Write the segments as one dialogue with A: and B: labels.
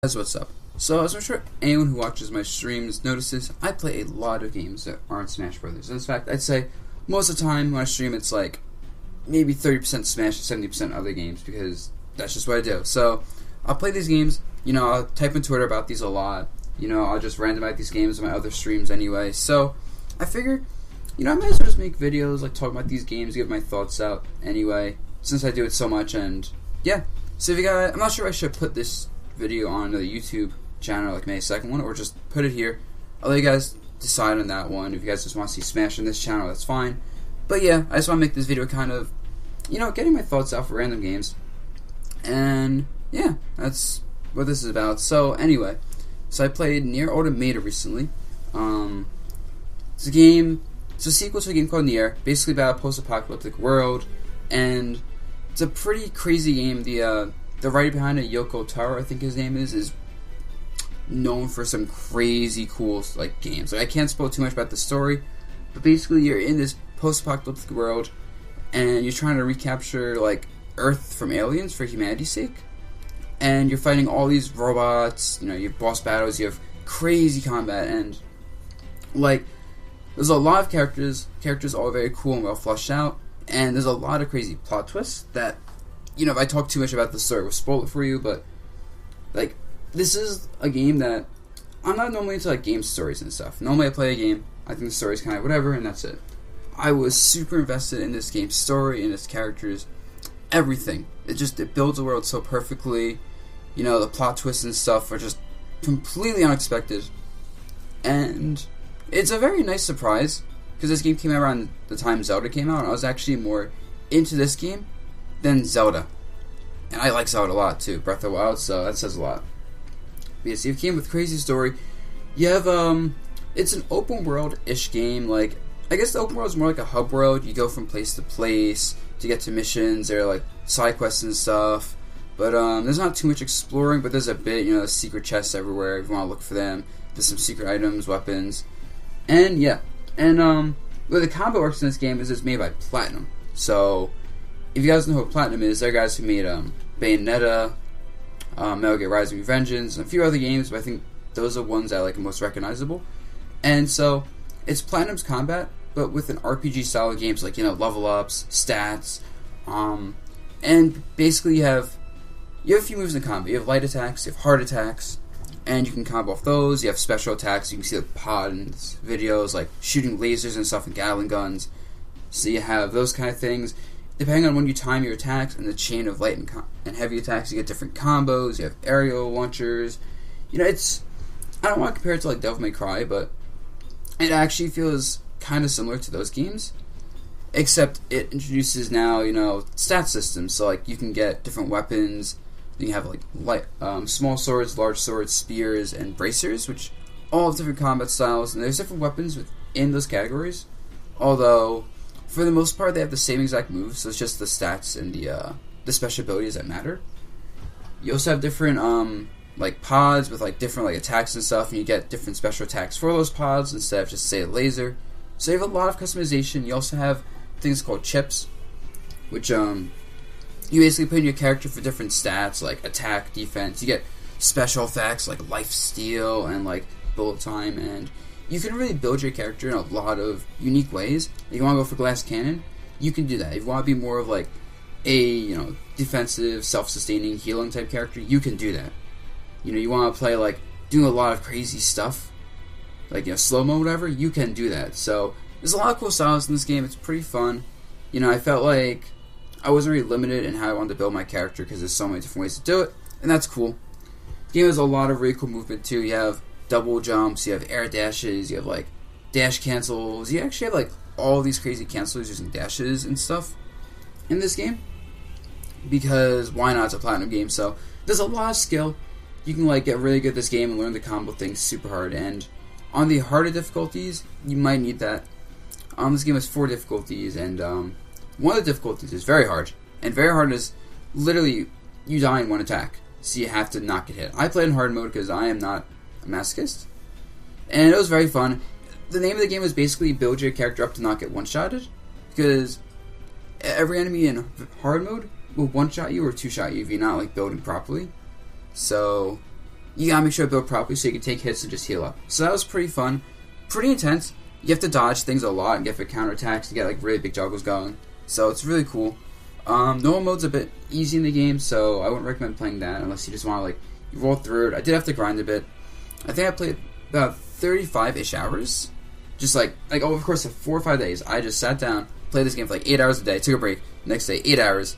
A: Guys, what's up? So, as I'm sure anyone who watches my streams notices, I play a lot of games that aren't Smash Brothers. In fact, I'd say most of the time when I stream, it's like maybe 30% Smash and 70% other games because that's just what I do. So, I'll play these games. I'll type on Twitter about these a lot. I'll just randomize these games in my other streams anyway. So, I figure, I might as well just make videos like talk about these games, give my thoughts out anyway, since I do it so much. And yeah, so if you guys, I'm not sure I should put this video on the YouTube channel, like maybe a second one, or just put it here. I'll let you guys decide on that one. If you guys just want to see Smash on this channel, that's fine. But yeah, I just want to make this video kind of, getting my thoughts out for random games. And yeah, that's what this is about. So anyway, I played Nier Automata recently. It's a game, it's a sequel to a game called Nier, basically about a post-apocalyptic world, and it's a pretty crazy game. The writer behind it, Yoko Taro, I think his name is known for some crazy cool games. I can't spoil too much about the story, but basically you're in this post-apocalyptic world, and you're trying to recapture Earth from aliens for humanity's sake, and you're fighting all these robots. You have boss battles, you have crazy combat, and there's a lot of characters all very cool and well fleshed out, and there's a lot of crazy plot twists that, if I talk too much about the story, we'll spoil it for you, but, this is a game that, I'm not normally into, game stories and stuff. Normally I play a game, I think the story's kind of whatever, and that's it. I was super invested in this game's story, and its characters, everything. It builds the world so perfectly. The plot twists and stuff are just completely unexpected. And it's a very nice surprise, because this game came out around the time Zelda came out, and I was actually more into this game than Zelda. And I like Zelda a lot too, Breath of the Wild, so that says a lot. But yeah, so you came with crazy story. You have, it's an open world-ish game. I guess the open world is more like a hub world. You go from place to place to get to missions. There are side quests and stuff. But there's not too much exploring, but there's a bit, there's secret chests everywhere if you want to look for them. There's some secret items, weapons. And yeah. And the way the combat works in this game is it's made by Platinum. So if you guys know who Platinum is, they're guys who made Bayonetta, Metal Gear Rising: Revengeance, and a few other games, but I think those are ones that I like the most recognizable. And so it's Platinum's combat, but with an RPG style of games, level ups, stats, and basically you have a few moves in combat. You have light attacks, you have hard attacks, and you can combo off those. You have special attacks. You can see the pod in videos, like shooting lasers and stuff and Gatling guns. So you have those kind of things. Depending on when you time your attacks and the chain of light and heavy attacks, you get different combos. You have aerial launchers. It's, I don't want to compare it to Devil May Cry, but it actually feels kind of similar to those games, except it introduces now stat systems. So you can get different weapons. You have small swords, large swords, spears, and bracers, which all have different combat styles, and there's different weapons within those categories. Although, for the most part, they have the same exact moves, so it's just the stats and the special abilities that matter. You also have different pods with different attacks and stuff, and you get different special attacks for those pods instead of just say a laser. So you have a lot of customization. You also have things called chips, which you basically put in your character for different stats like attack, defense. You get special effects like life steal and bullet time, and you can really build your character in a lot of unique ways. If you want to go for glass cannon, you can do that. If you want to be more of a defensive, self-sustaining, healing type character, you can do that. You want to play doing a lot of crazy stuff, slow-mo, whatever, you can do that. So there's a lot of cool styles in this game. It's pretty fun. I felt like I wasn't really limited in how I wanted to build my character because there's so many different ways to do it, and that's cool. The game has a lot of really cool movement too. You have double jumps, you have air dashes, you have dash cancels. You actually have all these crazy cancels using dashes and stuff in this game, because why not? It's a Platinum game, so there's a lot of skill. You can get really good at this game and learn the combo things super hard, and on the harder difficulties you might need that. This game has 4 difficulties, and one of the difficulties is very hard, and very hard is literally you die in one attack, so you have to not get hit. I played in hard mode because I am not a masochist, and it was very fun. The name of the game was basically build your character up to not get one-shotted, because every enemy in hard mode will one-shot you or two-shot you if you're not building properly. So you gotta make sure to build properly so you can take hits and just heal up. So that was pretty fun, pretty intense. You have to dodge things a lot and get for counterattacks to get like really big juggles going. So it's really cool. Normal mode's a bit easy in the game, so I wouldn't recommend playing that unless you just want to like roll through it. I did have to grind a bit. I think I played about 35-ish hours. Just like over the course of 4 or 5 days, I just sat down, played this game for like 8 hours a day, took a break, next day 8 hours,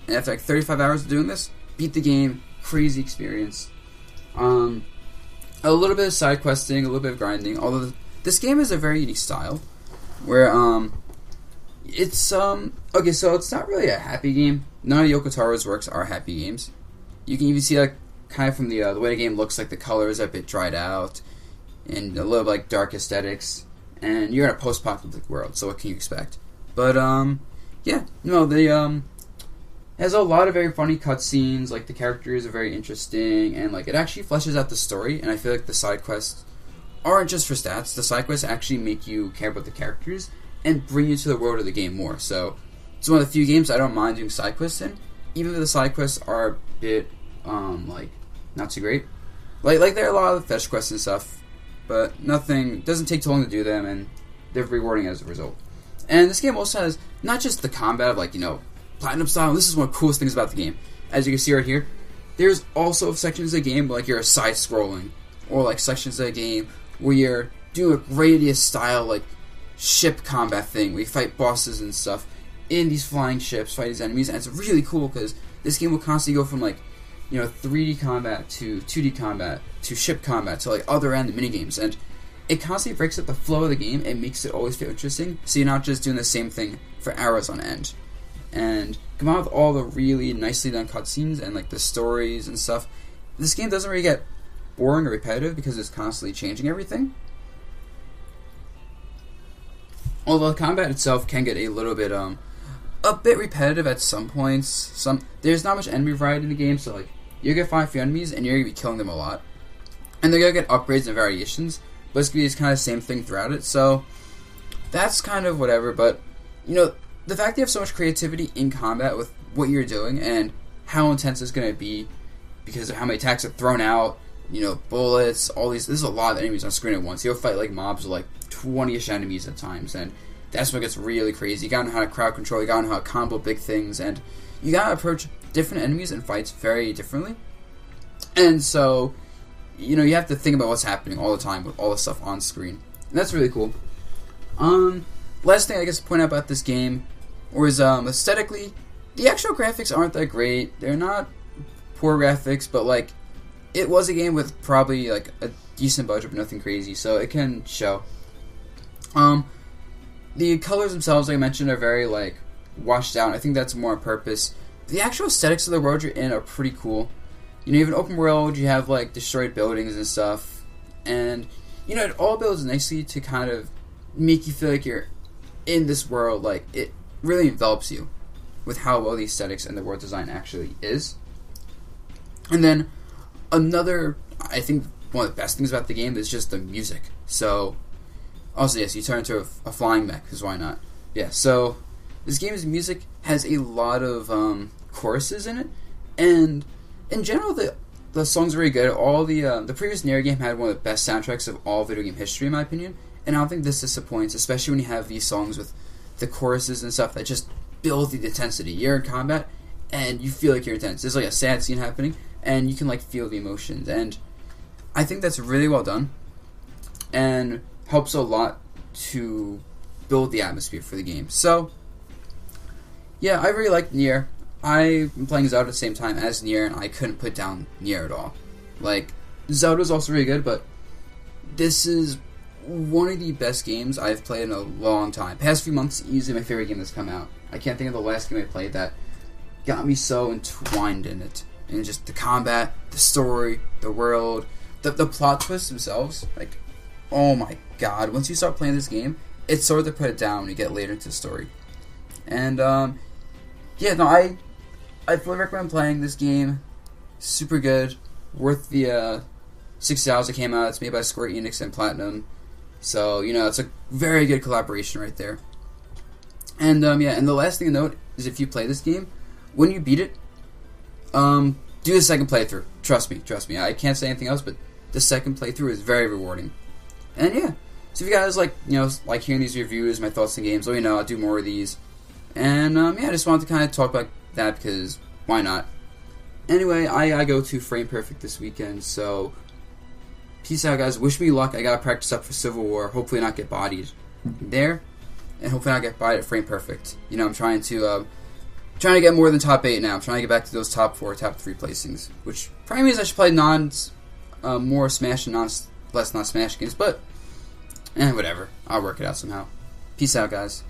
A: and after like 35 hours of doing this, beat the game. Crazy experience. A little bit of side questing, a little bit of grinding. Although this game is a very unique style, where it's okay. So it's not really a happy game. None of Yoko Taro's works are happy games. You can even see like kind of from the way the game looks, like the colors are a bit dried out and a little like dark aesthetics. And you're in a post-apocalyptic world, so what can you expect? But yeah, no, they has a lot of very funny cutscenes. Like the characters are very interesting, and like it actually fleshes out the story. And I feel like the side quests aren't just for stats. The side quests actually make you care about the characters and bring you to the world of the game more. So it's one of the few games I don't mind doing side quests in, even though the side quests are a bit like not too great. Like there are a lot of fetch quests and stuff, but nothing doesn't take too long to do them, and they're rewarding as a result. And this game also has not just the combat of like, you know, Platinum style. This is one of the coolest things about the game. As you can see right here, there's also sections of the game where like you're side-scrolling, or like sections of the game where you're doing a Gradius style like ship combat thing where you fight bosses and stuff in these flying ships, fight these enemies, and it's really cool because this game will constantly go from like, you know, 3D combat to 2D combat to ship combat to like other random minigames, and it constantly breaks up the flow of the game and makes it always feel interesting, so you're not just doing the same thing for hours on end. And come out with all the really nicely done cutscenes and like the stories and stuff. This game doesn't really get boring or repetitive because it's constantly changing everything. Although the combat itself can get a little bit a bit repetitive at some points. There's not much enemy variety in the game, so like you're gonna find a few enemies and you're gonna be killing them a lot, and they're gonna get upgrades and variations, but it's gonna be kind of the same thing throughout it. So that's kind of whatever. But you know, the fact that you have so much creativity in combat with what you're doing and how intense it's gonna be because of how many attacks are thrown out, you know, bullets, all these. There's a lot of enemies on screen at once. You'll fight like mobs with like 20-ish enemies at times, and that's when it gets really crazy. You gotta know how to crowd control, you gotta know how to combo big things, and you gotta approach different enemies and fights very differently. And so, you know, you have to think about what's happening all the time with all the stuff on screen. And that's really cool. Last thing I guess to point out about this game was aesthetically, the actual graphics aren't that great. They're not poor graphics, but like it was a game with probably like a decent budget but nothing crazy, so it can show. The colors themselves, like I mentioned, are very like washed out. I think that's more on purpose. The actual aesthetics of the world you're in are pretty cool. You know, you have an open world, you have like destroyed buildings and stuff, and you know, it all builds nicely to kind of make you feel like you're in this world. Like it really envelops you with how well the aesthetics and the world design actually is. And then another, I think one of the best things about the game is just the music. So also, yes, you turn into a flying mech, because why not? Yeah, so this game's music has a lot of choruses in it, and in general, the songs are very good. All the previous Nier game had one of the best soundtracks of all video game history, in my opinion, and I don't think this disappoints, especially when you have these songs with the choruses and stuff that just build the intensity. You're in combat, and you feel like you're intense. There's like a sad scene happening, and you can like feel the emotions, and I think that's really well done, and helps a lot to build the atmosphere for the game. So, yeah, I really like Nier. I've playing Zelda at the same time as Nier, and I couldn't put down Nier at all. Like, Zelda's also really good, but this is one of the best games I've played in a long time. Past few months, easily my favorite game that's come out. I can't think of the last game I played that got me so entwined in it. And just the combat, the story, the world, the plot twists themselves, like, oh my god, once you start playing this game, it's sort of to put it down when you get later into the story. And, yeah, no, I fully recommend playing this game. Super good. Worth the, $60 it came out. It's made by Square Enix and Platinum. So, you know, it's a very good collaboration right there. And, yeah, and the last thing to note is if you play this game, when you beat it, do the second playthrough. Trust me. I can't say anything else, but the second playthrough is very rewarding. And yeah, so if you guys like hearing these reviews, my thoughts on games, let me know. I'll do more of these. And yeah, I just wanted to kind of talk about that because why not? Anyway, I go to Frame Perfect this weekend, so peace out, guys. Wish me luck. I gotta practice up for Civil War. Hopefully not get bodied there, and hopefully not get bodied at Frame Perfect. I'm trying to get more than top 8 now. I'm trying to get back to those top 4, top 3 placings, which probably means I should play more Smash and less non-Smash games, but whatever. I'll work it out somehow. Peace out, guys.